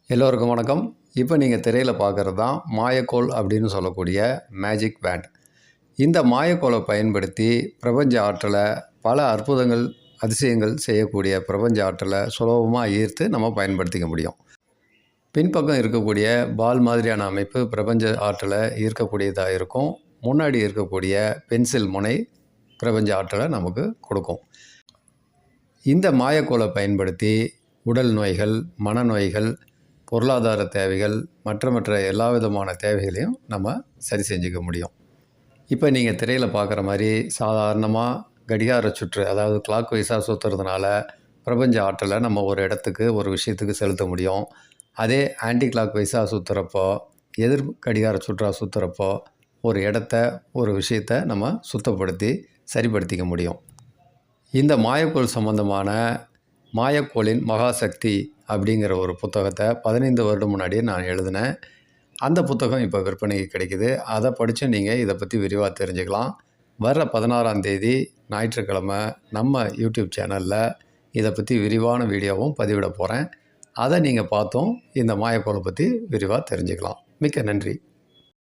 எல்லோருக்கும் வணக்கம். இப்போ நீங்கள் திரையில் பார்க்குறது தான் மாயக்கோல் அப்படின்னு சொல்லக்கூடிய மேஜிக் பேண்ட். இந்த மாயக்கோலை பயன்படுத்தி பிரபஞ்ச ஆற்றலை, பல அற்புதங்கள், அதிசயங்கள் செய்யக்கூடிய பிரபஞ்ச ஆற்றலை சுலபமாக ஈர்த்து நம்ம பயன்படுத்திக்க முடியும். பின்பக்கம் இருக்கக்கூடிய பால் மாதிரியான அமைப்பு பிரபஞ்ச ஆற்றலை ஈர்க்கக்கூடியதாக இருக்கும். முன்னாடி இருக்கக்கூடிய பென்சில் முனை பிரபஞ்ச ஆற்றலை நமக்கு கொடுக்கும். இந்த மாயக்கோலை பயன்படுத்தி உடல் நோய்கள், மனநோய்கள், பொருளாதார தேவைகள், மற்ற எல்லா விதமான தேவைகளையும் நம்ம சரி செஞ்சுக்க முடியும். இப்போ நீங்கள் திரையில் பார்க்குற மாதிரி சாதாரணமாக கடிகார சுற்று, அதாவது கிளாக் வைஸாக சுற்றுறதுனால பிரபஞ்ச ஆற்றலை நம்ம ஒரு இடத்துக்கு, ஒரு விஷயத்துக்கு செலுத்த முடியும். அதே ஆன்டி கிளாக் வைஸாக சுற்றுறப்போ, எதிர் கடிகார சுற்றாக சுற்றுறப்போ ஒரு இடத்த, ஒரு விஷயத்தை நம்ம சுத்தப்படுத்தி சரிப்படுத்திக்க முடியும். இந்த மாயக்கோள் சம்பந்தமான மாயக்கோளின் மகாசக்தி அப்படிங்கிற ஒரு புத்தகத்தை 15 வருடம் முன்னாடியே நான் எழுதினேன். அந்த புத்தகம் இப்போ விற்பனைக்கு கிடைக்கிது. அதை படித்து நீங்கள் இதை பற்றி விரிவாக தெரிஞ்சுக்கலாம். வர்ற 16ஆம் தேதி ஞாயிற்றுக்கிழமை நம்ம யூடியூப் சேனலில் இதை பற்றி விரிவான வீடியோவும் பதிவிட போகிறேன். அதை நீங்கள் பார்த்தும் இந்த மாயக்கோளை பற்றி விரிவாக தெரிஞ்சுக்கலாம். மிக்க நன்றி.